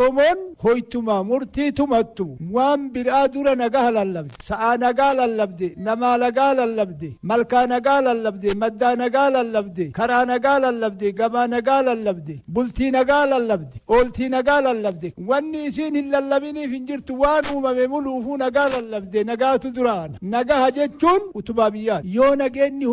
Oromoon hoytuma murtii tumattu waan biraa dura nagaa lallabde sa'a nagaa lallabde nama nagaa lallabde malkaa nagaa lallabde maddaa nagaa lallabde karaa nagaa lallabde gabaa nagaa lallabde bultii nagaa lallabde ooltii nagaa lallabde wanni isiin hin lallabiniif hin jirtu waan uumame muluufuu nagaa lallabde nagaatu duraan nagaa jechuun utubaa biyyaa yoo nageenni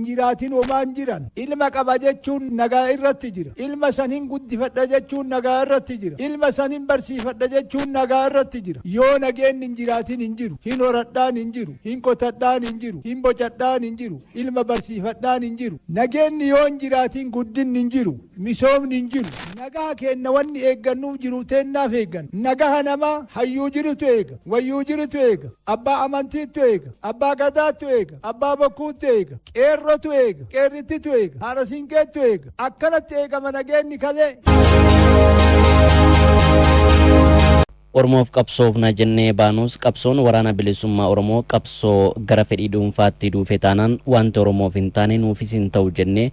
jiraatin homaan jiran ilma qaba jechuun nagaa irratti jira ilma sanin guddifadha jechuun nagaa irratti jira ilma sanin barsiifadha jechuun nagaa irratti jira yoo nageenni hin jiraatin hin jiru hin horadhaan hin jiru hin qotadhaan hin jiru hin bocadhaan hin jiru ilma barsiifadhaan hin jiru nageenni yoo hin jiraatin guddinni hin jiru misoomni hin jiru nagaa kenna wanni eeggannuuf jiru teennaaf eeggan nagaa namaa hayyuu jirutu eega wayyuu jirutu eega abbaa amantiitu eega abbaa gadaatu eega abbaa bokkuutu eega qeerrotu eega qeerrittitu eega haadha siinqeetu eega akkanatti eegama nageenni kalee. Oromoof qabsoofna jennee baanus qabsoon waraana bilisummaa Oromoo qabsoo gara fedhii dhuunfaatti dhufe taanaan wanti Oromoof hin taane nuufis hin ta'u jennee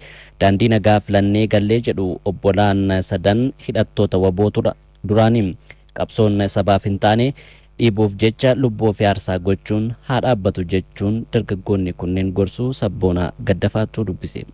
daandii nagaa filannee gallee jedhu obbolaan sadan hidhattoota wabootu duraanii qabsoon sabaaf hin taane dhiibuuf jecha lubbuu fi aarsaa gochuun haa dhaabbatu jechuun dargaggoonni kunneen gorsuu sabboona gaddafaatu dubbise.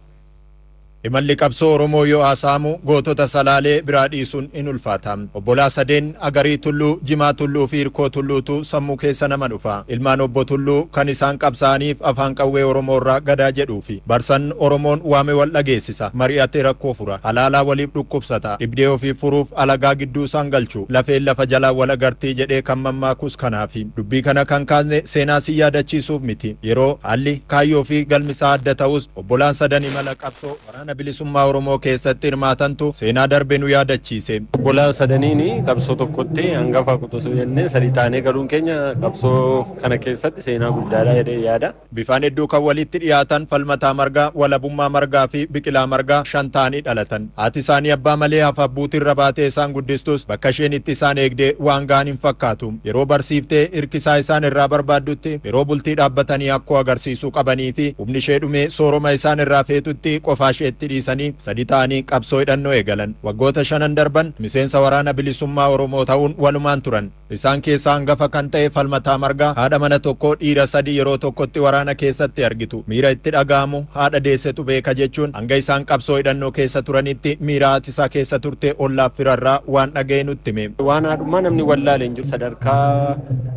Imalli qabsoo Oromoo yoo haasaamu gootota salaalee biraa dhiisuun in ulfaata. Obbolaa sadeen Agarii Tulluu, Jimaa Tulluu fi Hirkoo Tulluutu sammuu keessa nama dhufa. Ilmaan obbo Tulluu kan isaan qabsaaniif afaan qawwee Oromoo irraa gadaa jedhuu fi barsan Oromoon waame wal dhageessisa. Mari'atee rakkoo fura. Halaalaa waliif dhukkubsata. Dhibdee ofii furuuf alagaa gidduu isaan galchu. Lafeen lafa jalaa wal agartii jedhee kan mammaakus kanaafi. Dubbii kana kan kaasne seenaa si yaadachiisuuf miti. Yeroo haalli kaayyoo fi galmisaa adda ta'us obbolaan sadan imala qabsoo waraana bilisummaa Oromoo keessatti hirmaatantu seenaa darbe nu yaadachiise. Obbolaan sadaniini qabsoo tokkotti hangafa kutusu jennee sadii taanee galuun keenya qabsoo kana keessatti seenaa guddaadha jedhee yaada. Bifaan hedduu kan walitti dhiyaatan Falmataa Margaa, Walabummaa Margaa fi Biqilaa Margaa shan ta'anii dhalatan. Haati isaanii abbaa malee hafa buutirra baatee isaan guddistus bakka isheen itti isaan eegdee waan ga'an hin fakkaatu. Yeroo barsiiftee hirkisaa isaan irraa barbaaddutti yeroo bultii dhaabbatanii akkoo agarsiisuu qabanii fi humni ishee dhumee sooroma isaan irraa feetutti qofaa isheetti dhiisanii sadi ta'anii qabsoo hidhannoo eegalan. Waggoota shanan darban miseensa waraana bilisummaa Oromoo ta'uun walumaan turan. Isaan keessaa hangafa kan ta'e Falmataa Margaa haadha mana tokko dhiira sadi yeroo tokkotti waraana keessatti argitu. Miira itti dhaga'amu haadha deessetu beeka jechuun hanga isaan qabsoo hidhannoo keessa turanitti miira haati isaa keessa turte ollaaf firarraa waan dhaga'e nutti hime. Waan haadhummaa namni wallaalee hin jiru sadarkaa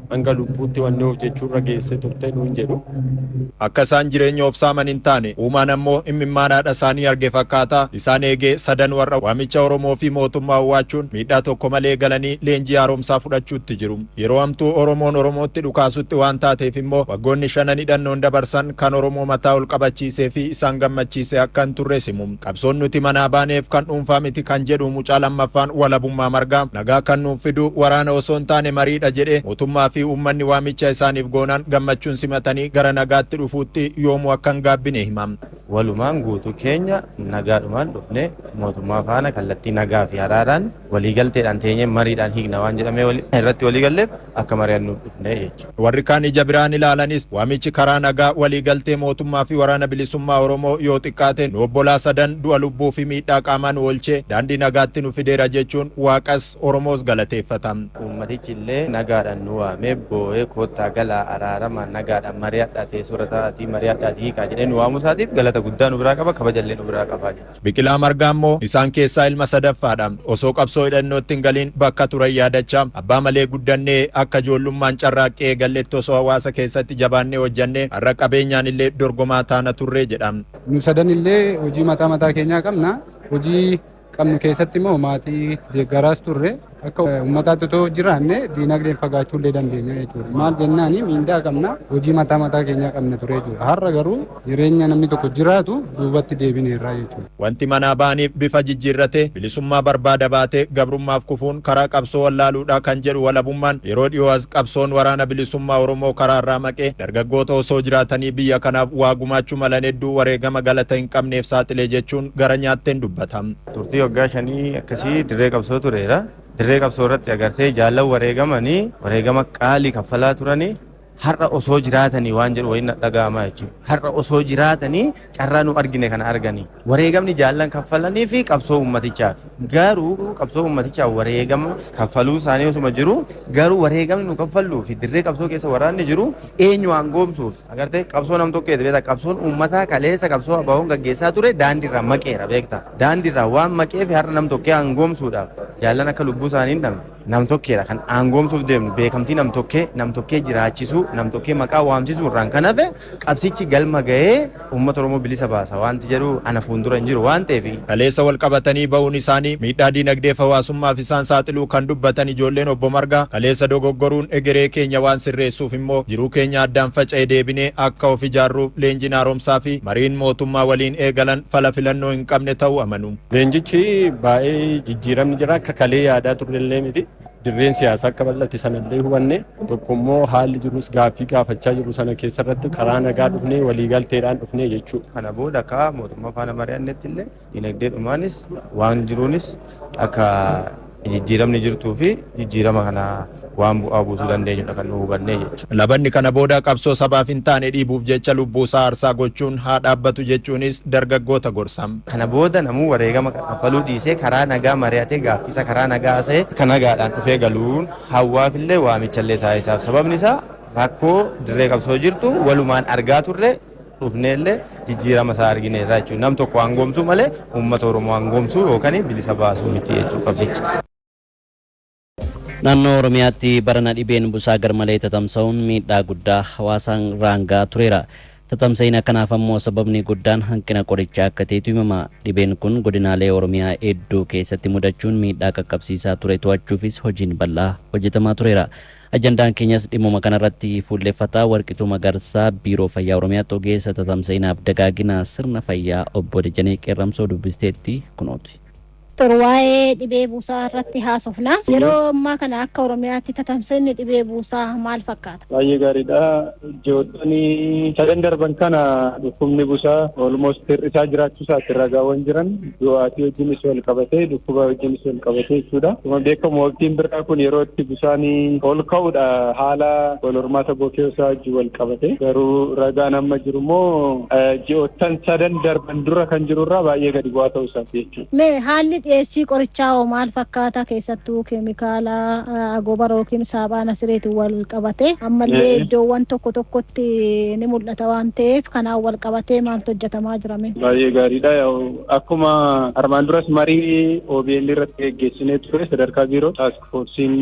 hanga lubbuutti wanni hojjechuurra geesse turte nuun jedhu. Akka isaan jireenya of saaman hin taane uumaan ammoo imimmaan haadha isaanii arge fakkaata. Isaan eegee sadan warra waamicha Oromoo fi mootummaa waachuun miidhaa tokko malee galanii leenjii haaromsaa fudhachuutti jiru. Yeroo hamtuu Oromoon Oromootti dhukaasutti waan taateef immoo waggoonni shanan hidhannoon dabarsan kan Oromoo mataa ol qabachiisee fi isaan gammachiise akka hin turre simu. Qabsoon nuti manaa baaneef kan dhuunfaa miti kan jedhu mucaa lammaffaan Walabummaa Margaa nagaa kan nuuf fidu waraana osoo hin taane mariidha jedhe mootummaa fi uummanni waamicha isaaniif goonaan gammachuun simatanii gara nagaatti dhufuutti yoomuu akka hin gaabbine himam. Walumaan guutuu keenya nagaadhumaan dhufne mootummaa faana kallattii nagaa fi araaraan waliigalteedhaan teenyee mariidhaan hiikna waan jedhamee irratti waliigalleef akka mari'annuuf dhufne jechuudha. Warri kaan ija biraan ilaalanis waamichi karaa nagaa waliigaltee mootummaa fi waraana bilisummaa Oromoo yoo xiqqaate nu obbolaa sadan du'a lubbuu fi miidhaa qaamaa nu oolchee daandii nagaatti nu fideera jechuun waaqas Oromoos galateeffata. Uummatichi illee nagaadhaan nu waamee boo'ee koottaa galaa araarama nagaadhaan mari'adhaa teessoo irra taa'atii mari'adhaatii hiikaa jedhee nu waamuu isaatiif galata guddaa nu biraa qaba kabajallee nu biraa qaba jechuudha. Biqilaa Margaa immoo isaan keessaa ilma sadaffaadha. Osoo qabsoo hidhannootti hin galiin bakka turan yaadachaa abbaa malee guddannee akka ijoollummaan carraaqqee galletti osoo hawaasa keessatti jabaannee hojjannee har'a qabeenyaan illee dorgomaa taana turree jedhama. Nu sadan illee hojii mataa mataa keenyaa qabna. Hojii qabnu keessatti immoo maatii deeggaraas turre akka uummataatti otoo jiraanne diinagdeen fagaachuu illee dandeenya jechuudha. Maal jennaani miindaa qabna hojii mataa mataa keenyaa qabna ture jechuudha. Har'a garuu jireenya namni tokko jiraatu duubatti deebineerra jechuudha. Wanti manaa baaniif bifa jijjiirrate bilisummaa barbaada baatee gabrummaaf kufuun karaa qabsoo wallaaluudha kan jedhu Walabummaan yeroo dhiyoo as qabsoon waraana bilisummaa Oromoo karaa irraa maqee dargaggoota osoo jiraatanii biyya kanaaf waa gumaachuu malan hedduu wareegama galata hin qabneef saaxilee jechuun gara nyaatteen dubbatama. Turtii waggaa shanii akkasii dirree qabsoo tureera. Dirree qabsoo irratti agartee jaallan wareegamanii wareegama qaalii kaffalaa turanii har'a osoo jiraatanii waan jedhu wayii dhaga'amaa jechuudha. Har'a osoo jiraatanii carraa nu argine kana arganii wareegamni jaallan kaffalanii fi qabsoo ummatichaaf garuu qabsoo ummatichaaf wareegama kaffaluu isaanii osuma jiru garuu wareegamni nu kaffalluu fi dirree qabsoo keessa waraanni jiru eenyu aangoomsuuf agartee qabsoo nam tokkeeti beektaa qabsoon ummataa kaleessa qabsoo abaaboon gaggeessaa ture daandiirraa maqeera beektaa daandiirraa waan maqeef har'a nam tokkee aangoomsuudhaaf jaallan akka lubbuu isaanii hin dhabne nam tokkeedha kan aangoomsuuf deemnu beekamtii nam tokkee jiraachisuu nam tokkee maqaa waamsisuu irraan kan hafe qabsichi galma ga'ee uummata Oromoo bilisa baasa wanti jedhu ana fuuldura hin jiru waan ta'eef. Kaleessa wal qabatanii ba'uun isaanii miidhaa diinagdeef hawaasummaaf isaan saaxiluu kan dubbatan ijoolleen obbo Margaa kaleessa dogoggoruun egeree keenya waan sirreessuuf immoo jiruu keenya addaan faca'ee deebinee akka of ijaarruuf leenjii haaromsaa fi mariin mootummaa waliin eegalan fala filannoo hin qabne ta'uu amanu. Leenjichi baay'ee jijjiiramni jira akka kalee yaadaa turrellee miti. Dirreen siyaasaa akka bal'ate sanallee hubanne tokkommoo haalli jirus gaaffii gaafachaa jiru sana keessatti karaa nagaa dhufnee waliigalteedhaan dhufnee jechuudha. Kana booda akka mootummaa faana mari'annetti illee dinagdee dhumaanis waan jiruunis akka jijjiiramni jirtuu fi jijjiirama kana waan bu'aa buusuu dandeenyudha kan nu hubannee jechuudha. Labanni kana booda qabsoo sabaaf hin taane dhiibuuf jecha lubbuusaa aarsaa gochuun haa dhaabbatu jechuunis dargaggoota gorsam. Kana booda namuu wareegama kaffaluu dhiisee karaa nagaa mari'atee gaaffisa karaa nagaa ta'e kan nagaadhaan dhufee galuun hawaafillee waamichallee taasisaaf sababni isaa rakkoo dirree qabsoo jirtu walumaan argaa turre dhufneellee jijjiirama isaa argineerra jechuudha. Nam tokko aangoomsuu malee uummata Oromoo aangoomsuu yookaan bilisa baasuu miti jechuudha qabsichi. Naannoo Oromiyaatti barana dhibeen busaa garmalee tatamsa'uun miidhaa guddaa hawaasaan raangaa tureera. Tatamsa'ina kanaaf ammoo sababni guddaan hanqina qorichaa akka ta'etu himama. Dhibeen kun godinaalee Oromiyaa hedduu keessatti mudachuun miidhaa qaqqabsiisaa ture to'achuufis hojiin bal'aa hojjetamaa tureera. Ajandaan keenyas dhimmuma kanarratti fuulleffataa Warqituu Magarsaa Biiroo Fayyaa Oromiyaatti ogeessa tatamsa'inaaf dagaagina sirna fayyaa obbo Dajanee Qeerramsoo dubbisteetti kunooti. Waa'ee dhibee buusaa irratti haasofna. Yeroo ammaa kana akka Oromiyaatti tatamsa'inni dhibee buusaa maal fakkaata? Baay'ee gaariidha. Ijoolleen sadan darban kana dhukkubni buusaa almost hir'isaa jiraachuu isaatti ragaawwan jiran du'aatii wajjinis wal qabatee dhukkuba wajjinis wal qabatee jechuudha. Akkuma beekamu waqtiin birraa kun yeroo itti busaan ol ka'udha haala wal hormaata bookee isaa wajjin wal qabatee garuu ragaan amma jiru immoo ji'oottan sadan darban dura kan jirurraa baay'ee gadi bu'aa ta'uu isaati jechuudha. Haalli dhiyeessii qorichaa hoo maal fakkaata keessattuu keemikaala agobara yookiin saaphaa sireetiin wal qabate ammallee iddoowwan tokko tokkotti ni mul'ata waan ta'eef kanaan wal qabatee maaltu hojjetamaa jirame? Baay'ee gaariidha. Akkuma armaan duras marii OBN irratti geggeessinee ture sadarkaa biiroo taask foorsiin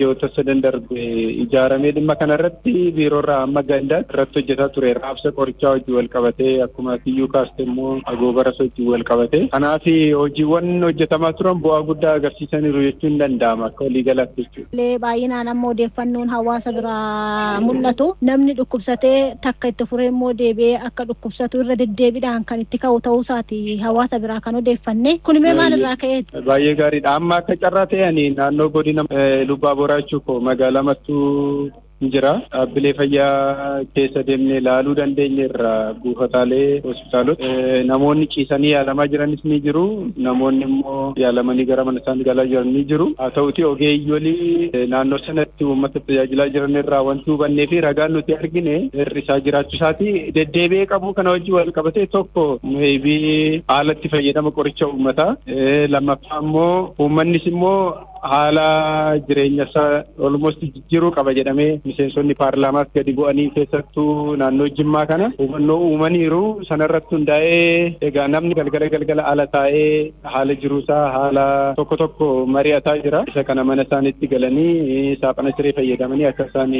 ji'oota sadan darbe ijaaramee dhimma kanarratti biiroorraa amma gandaa irratti hojjetaa ture raabsa qorichaa wajjin wal qabatee akkuma tiyyuu kaaste immoo agobara wajjin wal qabatee kanaaf hojiiwwan hojjetamaa turan bu'aa guddaa agarsiisaniiru jechuun danda'ama akka waliigalaatti jechuudha. Baay'inaan ammoo odeeffannoon hawaasa biraa mul'atu namni dhukkubsatee takka itti furee immoo deebi'ee akka dhukkubsatu irra deddeebiidhaan kan itti ka'u ta'uu isaati hawaasa biraa kan odeeffanne kun immoo maalirraa ka'eeti? Baay'ee gaariidha. Amma akka carraa ta'anii naannoo godina Lubbaa Booraa jechuun magaalaa Mattuu jira. Dhaabbilee fayyaa keessa deemnee ilaaluu dandeenyeerra buufataalee hospitaalota namoonni ciisanii yaalamaa jiranis ni jiru. Namoonni immoo yaalamanii gara mana isaanii galaa jiran ni jiru. Haa ta'uti ogeeyyolii naannoo sanatti uummata tajaajilaa jiran irraa wanti hubannee fi ragaan nuti argine hir'isaa jiraachuu isaati. Deddeebi'ee qabu kana wajjin wal qabatee tokko maybii haalatti fayyadama qoricha uummataa. Lammaffaa immoo uummannis immoo haala jireenya isaa almost jijjiiruu qaba jedhamee miseensonni paarlaamaas gadi bu'anii keessattuu naannoo Jimmaa kana hubannoo uumaniiru sanarratti hundaa'ee egaa namni galgala ala taa'ee haala jiruusaa haala tokko mari'ataa jira. Isa kana mana isaaniitti galanii saaphana siree fayyadamanii akka isaan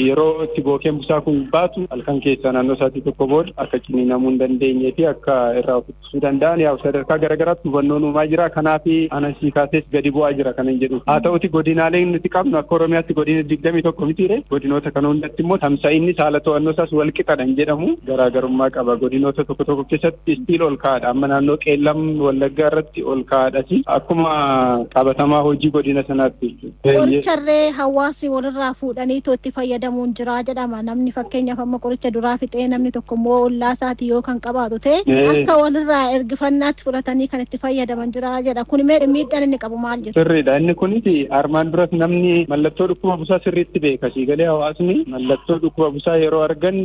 yeroo itti bookeen busaa kun baatu halkan keessaa naannoo isaatii tokko booda akka ciniinamuu hin dandeenyee fi akka irraa of ittisuu danda'an yaa'u sadarkaa garaagaraatti hubannoon uumaa jira. Kanaaf anasii kaasees gadi bu'aa jira kanan jedhu. Haa ta'uti godinaaleen nuti qabnu akka Oromiyaatti godina 21 mitiire godinoota kana hundatti immoo tamsa'inni haala to'annoo isaas wal qixadhan jedhamu garaagarummaa qaba. Godinoota tokko keessatti istiil ol ka'aadha. Amma naannoo Qeellam Wallaggaa irratti ol ka'aadhasi akkuma qabatamaa hojii godina sanaatti. Qoricharree hawaasi walirraa fuudhanii itti fayyadamuun jira jedhama. Namni fakkeenyaaf amma qoricha duraa fixee namni tokko immoo ollaa isaatii yoo kan qabaatu ta'e akka walirraa ergifannaatti fudhatanii kan itti fayyadaman jira jedha. Kun miidhaan inni qabu maal jedha? gaariidha. Inni kunis armaan duras namni mallattoo dhukkuba busaa sirriitti beeka. Siigalee hawaasni mallattoo dhukkuba busaa yeroo argan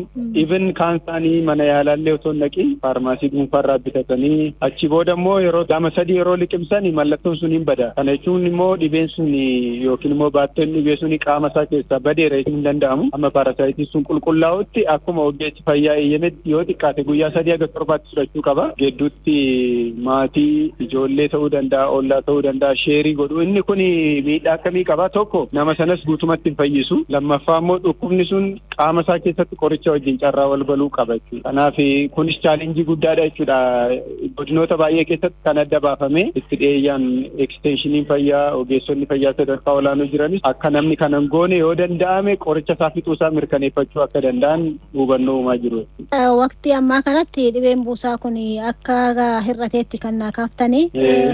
even kaan isaanii mana yaalaallee otoo hin dhaqiin faarmaasii dhuunfaarraa bitatanii achi booda immoo yeroo gama sadii yeroo liqimsan mallattoon sun hin bada. Kana jechuun immoo dhibeen sun yookiin immoo baatteen dhibee sun qaama isaa keessaa badeera jechuun hin danda'amu. Amma paarasaayitiin sun qulqullaa'utti akkuma ogeessi fayyaa eeyyametti yoo xiqqaate guyyaa 3 hanga 7tti fudhachuu qaba. Gidduutti maatii ijoollee ta'uu danda'a, ollaa ta'uu danda'a, sheerii godhu. Inni kun miidhaa akkamii qaba? Tokko nama sanas guutumatti hin fayyisu. Lammaffaa immoo dhukkubni sun qaama isaa keessatti qoricha wajjin carraa wal baluu qaba jechuudha. Kanaaf kunis chaalenjii guddaadha jechuudha. Godinoota baay'ee keessatti kan adda baafame itti dhiyeeyyan eksteenshiniin fayyaa, ogeessonni fayyaa sadarkaa olaanoo jiranis akka namni kana hin goone yoo danda'ame qoricha isaa fixuu isaa mirkaneeffachuu akka danda'an hubannoo uumaa jiru. Waqtii ammaa kanatti dhibeen buusaa kun akka hir'ateetti kan naa kaaftanii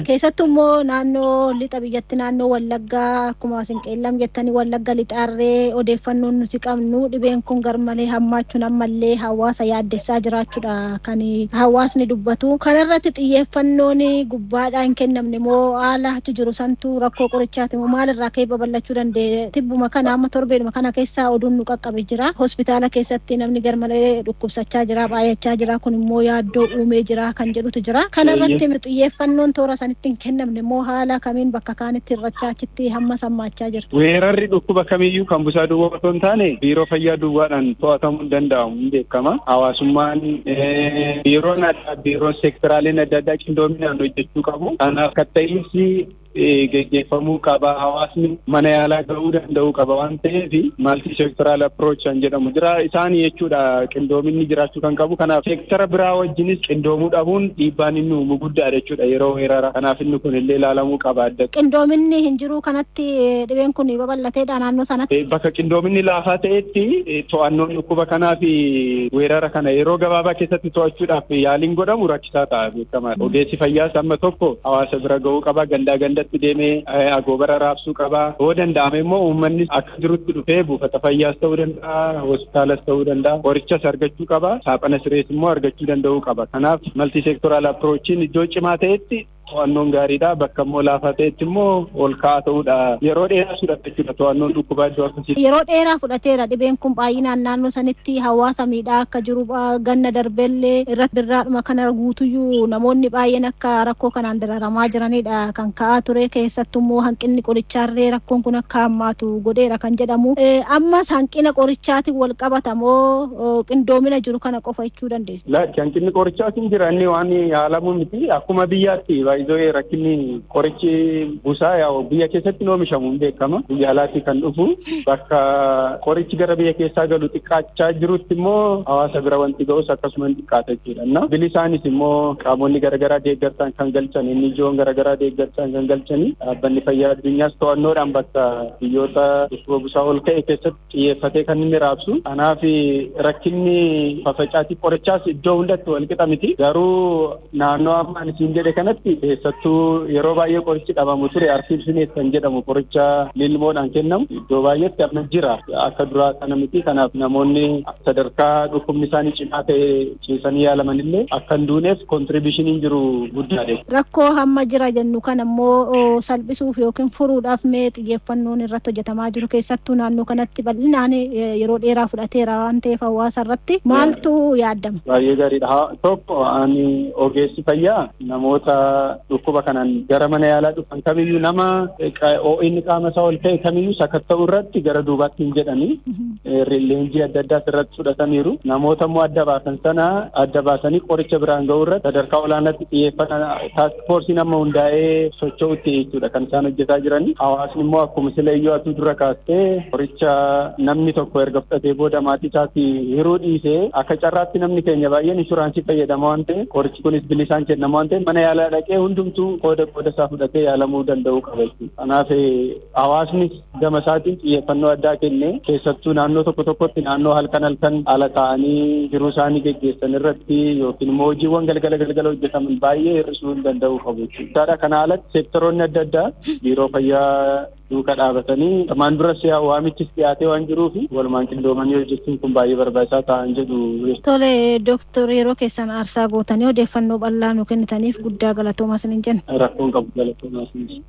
keessattuu immoo naannoo lixa biyyatti naannoo Wallaggaa akkuma isin qeellam jettanii Wallagga lixaarree odeeffannoon nuti qabnu dhibeen kun garmalee hammaachuun ammallee hawaasa yaaddessaa jiraachuudha kan hawaasni dubbatu. Kanarratti xiyyeeffannoon gubbaadhaan kennamne moo haala achi jiru santu rakkoo qorichaati moo maalirraa ka'ee babal'achuu danda'e? Tibbuma kana amma torbeedhuma kana keessaa oduun nu qaqqabe jira. Hospitaala keessatti namni garmalee dhukkubsachaa jira, baay'achaa jira. Kun immoo yaaddoo uumee jira kan jedhutu jira. Kanarratti xiyyeeffannoon toora sanitti hin kennamne moo haala kamiin bakka kaanitti hir'achaa achitti hamma sammaachaa jira? Weerarri dhukkuba kamiyyuu kan busaa duwwaa otoo hin taane biiroo fayyaa duwwaadhaan to'atamuu hin danda'amu hin beekama. Hawaasummaan biiroon seektoraaleen adda addaa qindoominaan hojjechuu qabu. Kanaaf katta'iinsi geggeeffamuu qaba. Hawaasni mana yaalaa ga'uu danda'uu qaba waan ta'eef maalti seektoraal approach kan jedhamu jira. Isaanii jechuudha qindoominni jiraachuu kan qabu. Kanaaf seektara biraa wajjinis qindoomuu dhabuun dhiibbaan inni uumu guddaadha jechuudha yeroo weerara. Kanaaf inni kun illee ilaalamuu qaba adda. Qindoominni hin jiru kanatti dhibeen kun babal'ateedha naannoo sanatti. Bakka qindoominni laafaa ta'etti to'annoon dhukkuba kanaaf weerara kana yeroo gabaabaa keessatti to'achuudhaaf yaaliin godhamu rakkisaa ta'a beekamaadha. Ogeessi fayyaas amma tokko hawaasa bira ga'uu qaba. Ganda deemee agoobara raabsuu qaba. Yoo danda'ame immoo uummanni akka jirutti dhufee buufata fayyaas ta'uu danda'a, hospitaalas ta'uu danda'a. Qorichas argachuu qaba. Saaphana sirees immoo argachuu danda'uu qaba. Kanaaf malti seektoraal approachiin iddoo cimaa ta'etti to'annoon gaariidha. Bakka immoo laafaa ta'etti immoo ol ka'aa ta'uudha. Yeroo dheeraa fudhata jechuudha to'annoon dhukkubaa iddoo akkasii. Yeroo dheeraa fudhateera dhibeen kun baay'inaan naannoo sanitti hawaasa miidhaa akka jiru ganna darbellee irratti birraadhuma kana guutuyyuu namoonni baay'een akka rakkoo kanaan dararamaa jiranidha kan ka'aa ture. Keessattuu immoo hanqinni qorichaarree rakkoon kun akka hammaatu godheera kan jedhamu. Ammas hanqina qorichaatiin wal qabata moo qindoomina jiru kana qofa jechuu dandeessu? Laakki hanqinni qorichaatiin jira inni waan yaalamu miti akkuma biyyaatti baay'ee rakkinni qorichi busaa yaa'u biyya keessatti oomishamu hin beekama. Biyya alaatti kan dhufu bakka qorichi gara biyya keessaa galu xiqqaachaa jirutti immoo hawaasa bira wanti ga'us akkasuma hin xiqqaata jechuudha. Bilisaanis immoo qaamonni garaagaraa deeggarsan kan galchan inni ijoon garaagaraa deeggarsan kan galchanii dhaabbanni fayyaa addunyaas to'annoodhaan bakka biyyoota dhukkuba busaa ol ka'e keessatti xiyyeeffatee kan inni raabsu. Kanaaf rakkinni fafacaatii qorichaas iddoo hundatti wal qixa miti. Garuu naannoo ammaan isiin jedhe kanatti keessattuu yeroo baay'ee qorichi dhabamu ture artiibsineet kan jedhamu qoricha lilmoodhaan kennamu iddoo baay'eetti amma jira akka duraa kana miti. Kanaaf namoonni sadarkaa dhukkubni isaanii cimaa ta'e ciisanii yaalaman illee akka hin duuneef kontribiishiniin jiru guddaadha. Rakkoo hamma jira jennu kan ammoo salphisuuf yookiin furuudhaaf mee xiyyeeffannoon irratti hojjetamaa jiru keessattuu naannoo kanatti bal'inaan yeroo dheeraa fudhateera waan ta'eef hawaasa irratti maaltu yaaddama? Baay'ee gaariidha. Tokko ani ogeessi fayyaa namoota dhukkuba kanaan gara mana yaalaa dhufan kamiyyuu nama inni qaama isaa ol ka'e kamiyyuu sakatta'u irratti gara duubaatti hin jedhanii leenjii adda addaa irratti fudhataniiru. Namoota immoo adda baasan sana adda baasanii qoricha biraan ga'u irratti sadarkaa olaanaatti xiyyeeffatan taaskfoorsiin amma hundaa'ee socho'utti jechuudha kan isaan hojjetaa jiranii. Hawaasni immoo akkuma silayyoo atuu dura kaastee qoricha namni tokko erga fudhatee booda maatii isaatti hiruu dhiisee akka carraatti namni keenya baay'een inshuraansii fayyadama waan ta'eef qorichi kunis bilisaan kennama waan ta'eef mana yaalaa dhaqee hundumtuu qooda isaa fudhatee yaalamuu danda'uu qaba jechuudha. Kanaaf hawaasni gama isaatiin xiyyeeffannoo addaa kennee keessattuu naannoo tokkotti naannoo halkan ala ta'anii jiruu isaanii geggeessan irratti yookiin immoo hojiiwwan galgala hojjetaman baay'ee hir'isuu danda'uu qabu jechuudha. Kana alatti seektoroonni adda addaa biiroo fayyaa duuka dhaabatanii amaan duras waamichis dhiyaatee waan jiruuf walumaan qindoomanii hojjechuun kun baay'ee barbaachisaa ta'an jedhu. Tole Dooktor yeroo keessan aarsaa gootanii odeeffannoo bal'aa nu kennitaniif guddaa galatoomaa isiniin jenna. Rakkoon qabu galatoomaa isiniin.